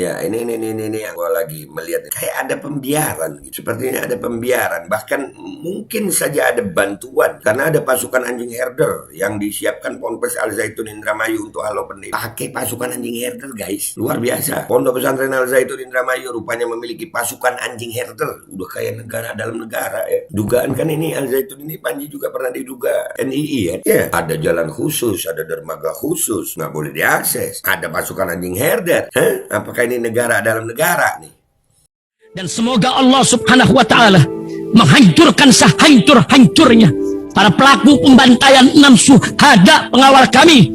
Ya, ini yang gue lagi melihat kayak ada pembiaran gitu. Sepertinya ada pembiaran, bahkan mungkin saja ada bantuan karena ada pasukan anjing herder yang disiapkan Ponpes Al Zaitun Indramayu untuk halo pendim. Pakai pasukan anjing herder, guys. Luar biasa. Pondok Pesantren Al Zaitun Indramayu rupanya memiliki pasukan anjing herder. Udah kayak negara dalam negara ya. Dugaan kan ini Al Zaitun ini Panji juga pernah diduga NII ya. Ya, ada jalan khusus, ada dermaga khusus, nggak boleh diakses. Ada pasukan anjing herder. Hah? Apakah ini negara dalam negara nih? Dan semoga Allah subhanahu wa ta'ala menghancurkan sehancur-hancurnya para pelaku pembantaian 6 syuhada pengawal kami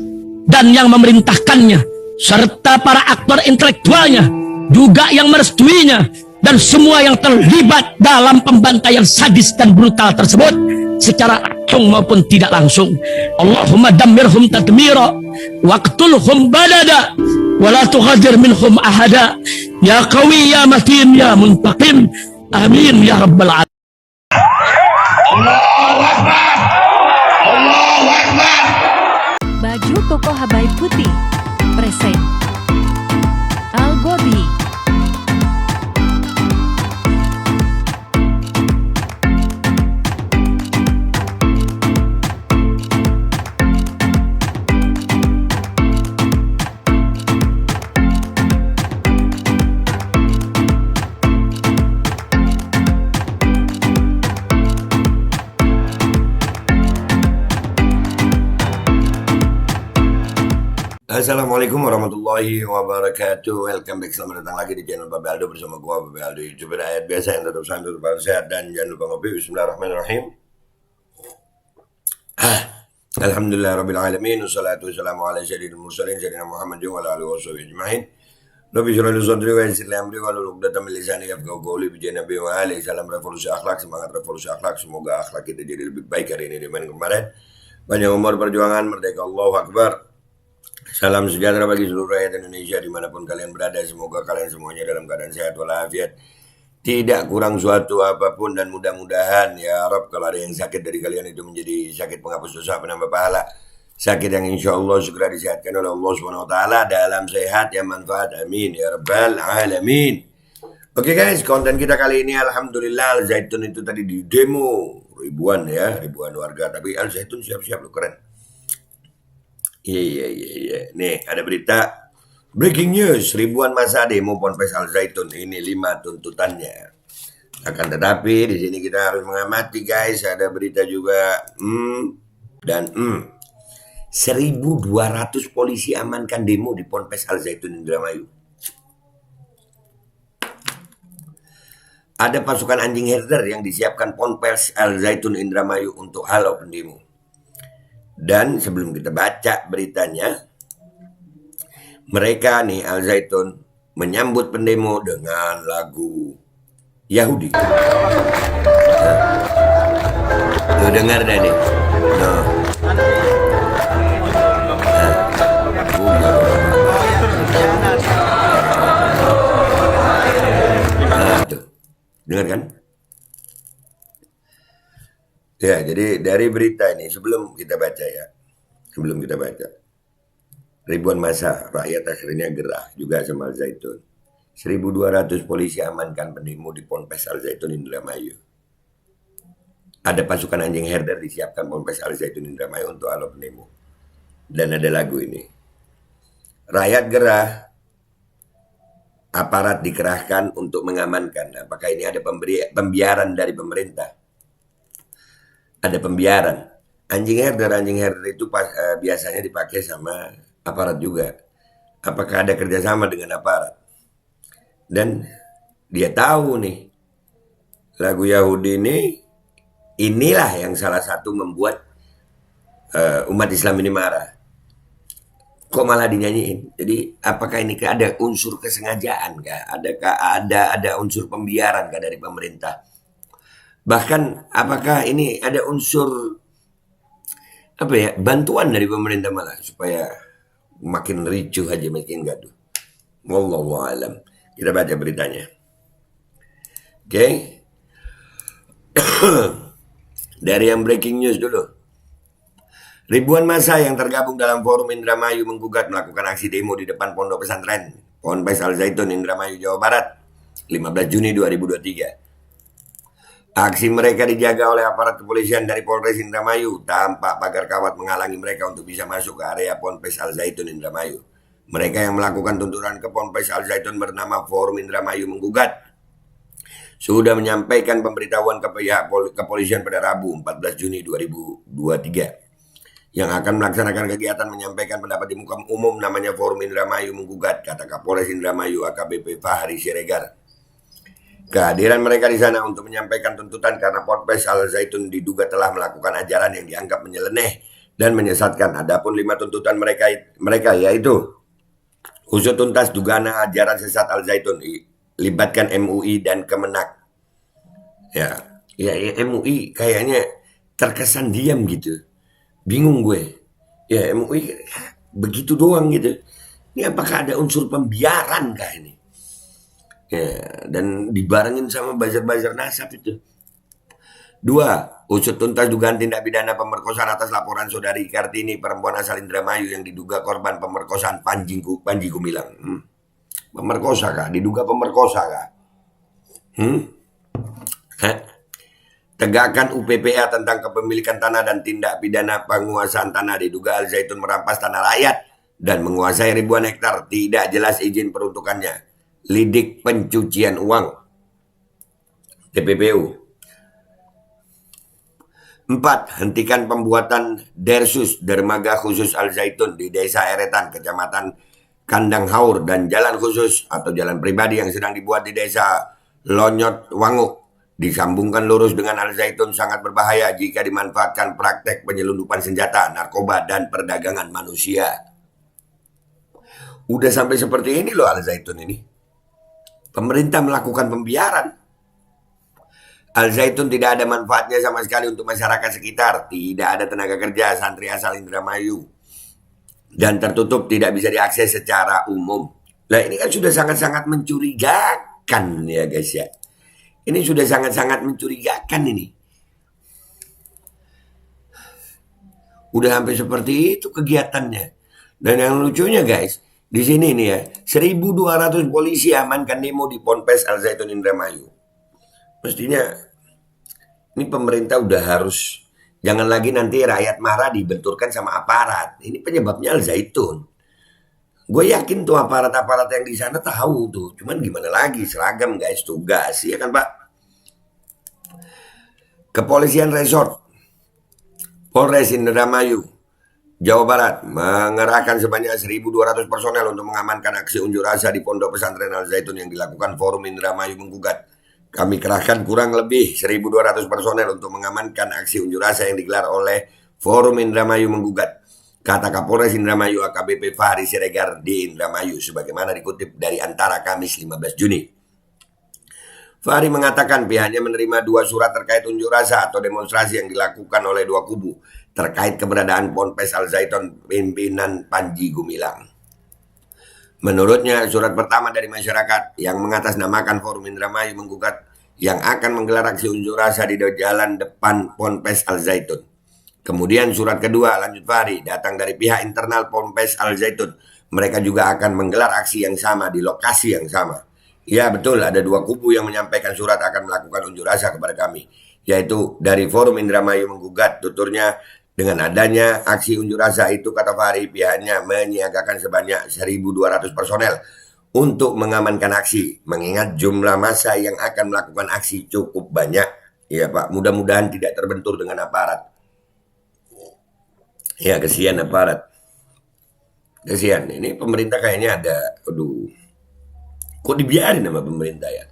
dan yang memerintahkannya, serta para aktor intelektualnya juga yang merestuinya, dan semua yang terlibat dalam pembantaian sadis dan brutal tersebut secara langsung maupun tidak langsung. Allahumma dammirhum tadmira waqtulhum badada wala tughadir minhum ahada ya qawi ya matin ya muntaqim amin ya rabbal alamin. Allahu Akbar, Allahu Akbar. Baju koko Habaib putih present Al Godi. Assalamualaikum warahmatullahi wabarakatuh. Welcome back, selamat datang lagi di channel Babe Aldo bersama gua Babe Aldo. YouTuber ayat biasa yang tetap santai, tetap sehat, dan jangan lupa ngopi. Bismillahirrahmanirrahim. Alhamdulillah rabbil alamin, wassalatu wassalamu ala sayyidil mursalin sayyidina Muhammad wa ala alihi washabihi ajmain. Rabbi shrah li sadri wa yassir li amri wahlul 'uqdatam min lisani yafqahu qawli. Bi Nabi wa ali. Salam revolusi akhlak, semangat revolusi akhlak. Semoga akhlak kita jadi lebih baik hari ini dibanding kemarin. Panjang umur perjuangan, merdeka, Allahu Akbar. Salam sejahtera bagi seluruh rakyat Indonesia dimanapun kalian berada. Semoga kalian semuanya dalam keadaan sehat walafiat, tidak kurang suatu apapun, dan mudah-mudahan ya Rabb kalau ada yang sakit dari kalian itu menjadi sakit penghapus dosa, penambah pahala, sakit yang insya Allah segera disehatkan oleh Allah SWT dalam sehat yang manfaat, amin ya Rabbal Alamin. Oke guys, konten kita kali ini alhamdulillah Al Zaitun itu tadi di demo ribuan warga, tapi Al Zaitun siap-siap lo, keren. Iya. Nih ada berita breaking news, ribuan masa demo Ponpes Al Zaitun, ini 5 tuntutannya. Akan tetapi di sini kita harus mengamati guys, ada berita juga 1.200 polisi amankan demo di Ponpes Al Zaitun Indramayu. Ada pasukan anjing herder yang disiapkan Ponpes Al Zaitun Indramayu untuk halau pendemo. Dan sebelum kita baca beritanya, mereka nih Al Zaitun menyambut pendemo dengan lagu Yahudi. Tuh dengar dah nih. Tuh. Dengar kan? Ya, jadi dari berita ini sebelum kita baca, ribuan massa rakyat akhirnya gerah juga sama Al Zaitun. 1.200 polisi amankan pendemo di Ponpes Al Zaitun Indramayu. Ada pasukan anjing herder disiapkan Ponpes Al Zaitun Indramayu untuk halau pendemo. Dan ada lagu ini. Rakyat gerah, aparat dikerahkan untuk mengamankan. Apakah ini ada pembiaran dari pemerintah? Ada pembiaran. Anjing herder itu biasanya dipakai sama aparat juga. Apakah ada kerjasama dengan aparat? Dan dia tahu nih, lagu Yahudi inilah yang salah satu membuat umat Islam ini marah. Kok malah dinyanyiin? Jadi apakah ini ada unsur kesengajaan kah? Ada unsur pembiaran kah dari pemerintah? Bahkan apakah ini ada unsur bantuan dari pemerintah malah supaya makin ricuh aja, makin gaduh. Wallahu alam. Kita baca beritanya. Oke. Dari yang breaking news dulu. Ribuan massa yang tergabung dalam forum Indramayu menggugat melakukan aksi demo di depan Pondok Pesantren Ponpes Al Zaitun, Indramayu, Jawa Barat, 15 Juni 2023. Aksi mereka dijaga oleh aparat kepolisian dari Polres Indramayu. Tampak pagar kawat menghalangi mereka untuk bisa masuk ke area Ponpes Al Zaitun Indramayu. Mereka yang melakukan tuntutan ke Ponpes Al Zaitun bernama Forum Indramayu Menggugat sudah menyampaikan pemberitahuan ke pihak kepolisian pada Rabu 14 Juni 2023 yang akan melaksanakan kegiatan menyampaikan pendapat di muka umum namanya Forum Indramayu Menggugat, kata Kapolres Indramayu AKBP Fahri Siregar. Kehadiran mereka di sana untuk menyampaikan tuntutan karena Ponpes Al Zaitun diduga telah melakukan ajaran yang dianggap menyeleneh dan menyesatkan. Adapun 5 tuntutan mereka yaitu usut tuntas dugaan ajaran sesat Al Zaitun, libatkan MUI dan Kemenak. Ya MUI kayaknya terkesan diam gitu. Bingung gue. Ya MUI begitu doang gitu. Ini apakah ada unsur pembiaran kah ini? Ya, dan dibarengin sama buzzer-buzzer nasab itu. 2. Usut tuntas dugaan tindak pidana pemerkosaan atas laporan saudari Kartini, perempuan asal Indramayu yang diduga korban pemerkosaan Panji Gumilang. Pemerkosa kah? Diduga pemerkosa kah? Tegakkan UPPA tentang kepemilikan tanah dan tindak pidana penguasaan tanah. Diduga Al Zaitun merampas tanah rakyat dan menguasai ribuan hektar. Tidak jelas izin peruntukannya. Lidik pencucian uang. TPPU. 4. Hentikan pembuatan dersus dermaga khusus Al Zaitun di Desa Eretan, Kecamatan Kandang Haur, dan jalan khusus atau jalan pribadi yang sedang dibuat di Desa Lonyot Wanguk. Disambungkan lurus dengan Al Zaitun sangat berbahaya jika dimanfaatkan praktek penyelundupan senjata, narkoba, dan perdagangan manusia. Udah sampai seperti ini loh Al Zaitun ini. Pemerintah melakukan pembiaran. Al Zaitun tidak ada manfaatnya sama sekali untuk masyarakat sekitar. Tidak ada tenaga kerja santri asal Indramayu. Dan tertutup, tidak bisa diakses secara umum. Nah ini kan sudah sangat-sangat mencurigakan ya guys ya. Ini sudah sangat-sangat mencurigakan ini. Udah sampai seperti itu kegiatannya. Dan yang lucunya guys, di sini nih ya, 1.200 polisi amankan demo di Ponpes Al Zaitun Indramayu. Mestinya ini pemerintah udah harus, jangan lagi nanti rakyat marah dibenturkan sama aparat. Ini penyebabnya Al Zaitun. Gue yakin tuh aparat-aparat yang di sana tahu tuh. Cuman gimana lagi, seragam guys, tugas ya kan Pak. Kepolisian Resort Polres Indramayu Jawa Barat mengerahkan sebanyak 1.200 personel untuk mengamankan aksi unjuk rasa di Pondok Pesantren Al Zaitun yang dilakukan Forum Indramayu Menggugat. Kami kerahkan kurang lebih 1.200 personel untuk mengamankan aksi unjuk rasa yang digelar oleh Forum Indramayu Menggugat, kata Kapolres Indramayu AKBP Fahri Siregar di Indramayu, sebagaimana dikutip dari Antara Kamis 15 Juni. Fahri mengatakan pihaknya menerima 2 surat terkait unjuk rasa atau demonstrasi yang dilakukan oleh 2 kubu terkait keberadaan Ponpes Al Zaitun pimpinan Panji Gumilang. Menurutnya, surat pertama dari masyarakat yang mengatasnamakan Forum Indramayu Menggugat yang akan menggelar aksi unjuk rasa di jalan depan Ponpes Al Zaitun. Kemudian surat kedua, lanjut Fahri, datang dari pihak internal Ponpes Al Zaitun. Mereka juga akan menggelar aksi yang sama di lokasi yang sama. Ya betul, ada 2 kubu yang menyampaikan surat akan melakukan unjuk rasa kepada kami, yaitu dari Forum Indramayu Menggugat. Tuturnya, dengan adanya aksi unjuk rasa itu, kata Fahri, pihaknya menyiagakan sebanyak 1.200 personel untuk mengamankan aksi, mengingat jumlah massa yang akan melakukan aksi cukup banyak. Ya Pak, mudah-mudahan tidak terbentur dengan aparat. Ya kesian aparat. Kesian, ini pemerintah kayaknya ada, kok dibiarin sama pemerintah ya.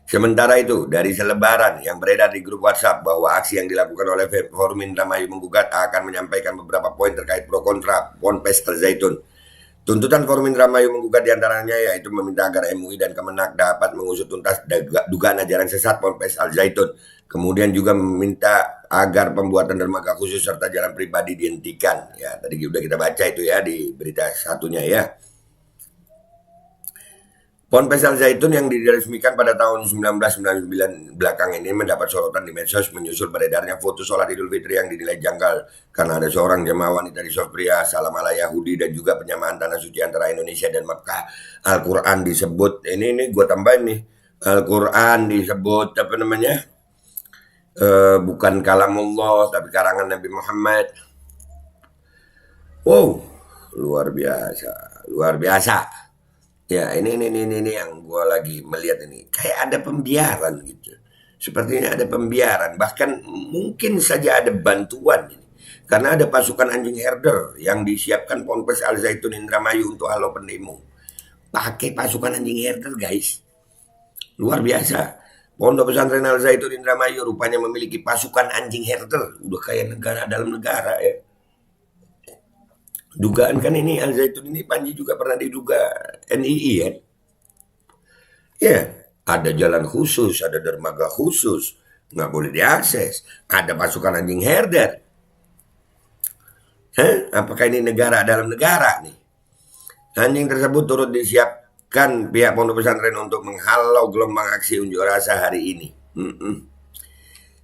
Sementara itu, dari selebaran yang beredar di grup WhatsApp bahwa aksi yang dilakukan oleh Forum Indramayu Menggugat akan menyampaikan beberapa poin terkait pro kontra Ponpes Al Zaitun. Tuntutan Forum Indramayu Menggugat diantaranya yaitu meminta agar MUI dan Kemenak dapat mengusut tuntas dugaan ajaran sesat Ponpes Al Zaitun. Kemudian juga meminta agar pembuatan dermaga khusus serta jalan pribadi dihentikan. Ya, tadi sudah kita baca itu ya di berita satunya ya. Ponpes Al Zaitun yang diresmikan pada tahun 1999 belakang ini mendapat sorotan di medsos menyusul beredarnya foto sholat Idul Fitri yang dinilai janggal karena ada seorang jemaah wanita di Sofia, salam ala Yahudi, dan juga penyamaan tanah suci antara Indonesia dan Mekah. Al-Quran disebut, ini gue tambahin nih, Al-Quran disebut apa namanya? Bukan kalamullah tapi karangan Nabi Muhammad. Wow, luar biasa, luar biasa. Ya, ini yang gue lagi melihat ini. Kayak ada pembiaran gitu. Sepertinya ada pembiaran. Bahkan mungkin saja ada bantuan ini. Karena ada pasukan anjing herder yang disiapkan Ponpes Al Zaitun Indramayu untuk halo pendemo. Pakai pasukan anjing herder, guys. Luar biasa. Pondok Pesantren Al Zaitun Indramayu rupanya memiliki pasukan anjing herder. Udah kayak negara dalam negara ya. Dugaan kan ini Al Zaitun ini Panji juga pernah diduga NII ya. Ya, ada jalan khusus, ada dermaga khusus, nggak boleh diakses. Ada pasukan anjing herder. Apakah ini negara dalam negara nih? Anjing tersebut turut disiapkan pihak Pondok Pesantren untuk menghalau gelombang aksi unjuk rasa hari ini.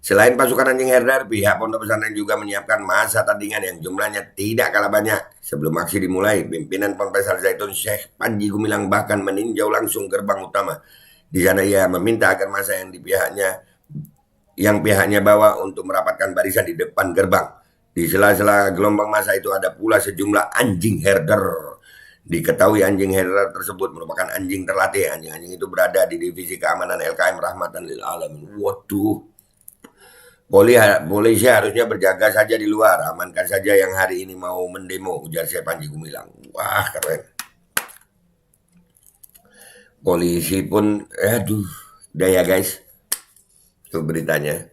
Selain pasukan anjing herder, pihak Pondok Pesantren juga menyiapkan masa tandingan yang jumlahnya tidak kalah banyak. Sebelum aksi dimulai, pimpinan Ponpes Al Zaitun Syekh Panji Gumilang bahkan meninjau langsung gerbang utama. Di sana ia meminta agar masa yang pihaknya bawa untuk merapatkan barisan di depan gerbang. Di sela-sela gelombang masa itu ada pula sejumlah anjing herder. Diketahui anjing herder tersebut merupakan anjing terlatih. Anjing-anjing itu berada di divisi keamanan LKM Rahmatan lil Alamin. Waduh. Polisi harusnya berjaga saja di luar, amankan saja yang hari ini mau mendemo, ujar Syekh Panji Gumilang. Wah, keren. Polisi pun, udah ya guys, itu beritanya.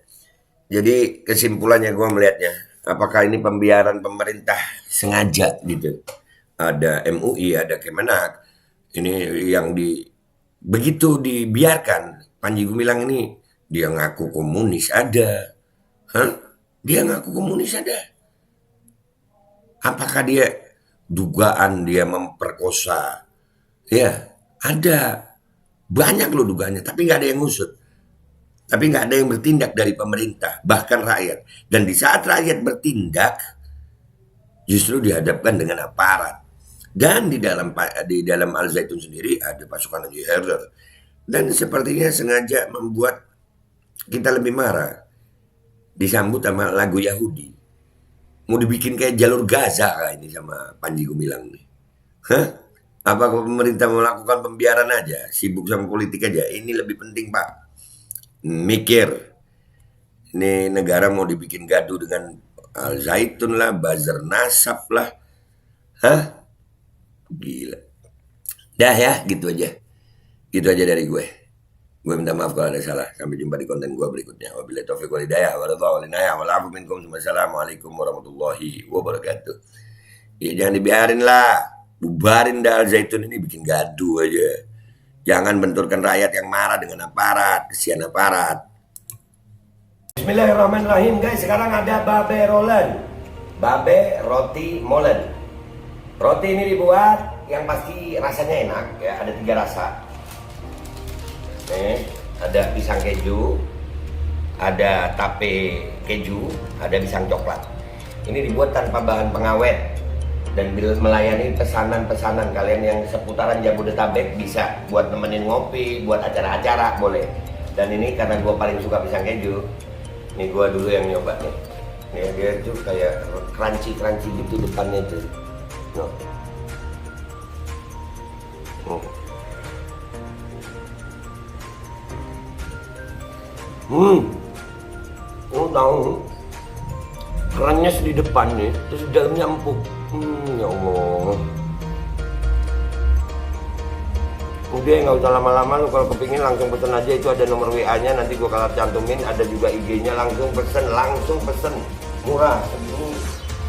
Jadi kesimpulannya gue melihatnya, apakah ini pembiaran pemerintah sengaja gitu? Ada MUI, ada Kemenak, ini yang begitu dibiarkan. Panji Gumilang ini dia ngaku komunis ada. Dia ngaku komunis ada. Apakah dia dugaan dia memperkosa? Ya, ada. Banyak loh dugaannya, tapi nggak ada yang ngusut. Tapi nggak ada yang bertindak dari pemerintah, bahkan rakyat. Dan di saat rakyat bertindak, justru dihadapkan dengan aparat. Dan di dalam Al Zaitun sendiri ada pasukan anjing herder. Dan sepertinya sengaja membuat kita lebih marah. Disambut sama lagu Yahudi. Mau dibikin kayak jalur Gaza kayak ini sama Panji Gumilang nih. Apakah pemerintah melakukan pembiaran aja? Sibuk sama politik aja? Ini lebih penting Pak. Mikir. Ini negara mau dibikin gaduh dengan Al Zaitun lah, buzzer nasab lah. Gila. Dah ya, gitu aja. Gitu aja dari gue. Gue minta maaf kalau ada salah. Sampai jumpa di konten gue berikutnya. Wabillahi taufiq wal hidayah. Wassalamualaikum warahmatullahi wabarakatuh. Ya jangan dibiarin lah. Bubarin dah Al Zaitun ini, bikin gaduh aja. Jangan benturkan rakyat yang marah dengan aparat. Kesian aparat. Bismillahirrahmanirrahim guys. Sekarang ada babe rolen. Babe roti molen. Roti ini dibuat yang pasti rasanya enak ya. Ada 3 rasa. Ada pisang keju, ada tape keju, ada pisang coklat. Ini dibuat tanpa bahan pengawet dan melayani pesanan-pesanan kalian yang seputaran Jabodetabek, bisa buat nemenin ngopi, buat acara-acara boleh. Dan ini karena gue paling suka pisang keju, ini gue dulu yang nyoba nih. Nih dia tuh kayak crunchy gitu depannya tuh. Tahu kerennya di depan nih, terus di dalamnya empuk. Ya Allah. Udah nggak usah lama-lama, lu kalau kepingin langsung pesen aja, itu ada nomor WA-nya, nanti gua kalau cantumin, ada juga IG-nya, langsung pesen, murah.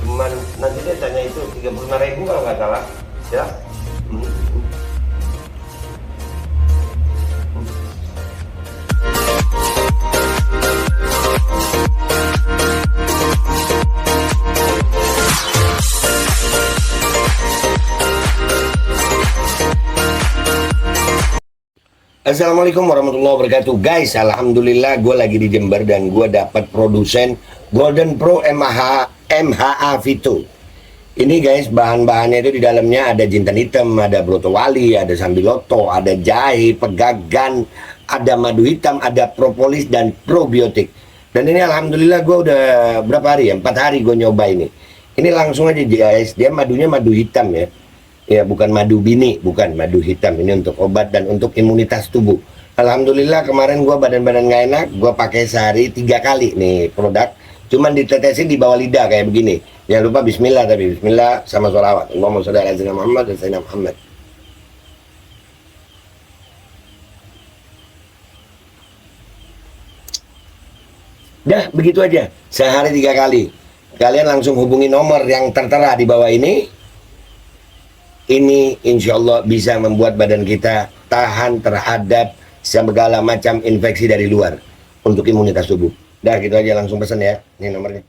Cuman nanti dia tanya itu 35.000 kalau nggak salah, ya. Assalamualaikum warahmatullahi wabarakatuh. Guys, alhamdulillah gue lagi di Jember dan gue dapat produsen Golden Pro MHA Vito. Ini guys, bahan-bahannya itu di dalamnya ada jintan hitam, ada broto wali, ada sambiloto, ada jahe, pegagan, ada madu hitam, ada propolis dan probiotik. Dan ini alhamdulillah gue udah berapa hari ya? 4 hari gue nyoba ini. Ini langsung aja guys, dia madunya madu hitam ya. Ya bukan madu bini, bukan madu hitam. Ini untuk obat dan untuk imunitas tubuh. Alhamdulillah kemarin gua badan-badan nggak enak, gua pakai sehari 3 kali nih produk. Cuman ditetesin di bawah lidah kayak begini. Jangan lupa bismillah, tapi bismillah sama sholawat. Allahumma sholli ala sayyidina Muhammad dan sayyidina Muhammad. Dah begitu aja, sehari 3 kali. Kalian langsung hubungi nomor yang tertera di bawah ini. Ini insya Allah bisa membuat badan kita tahan terhadap segala macam infeksi dari luar untuk imunitas tubuh. Dah gitu aja, langsung pesan ya, ini nomornya.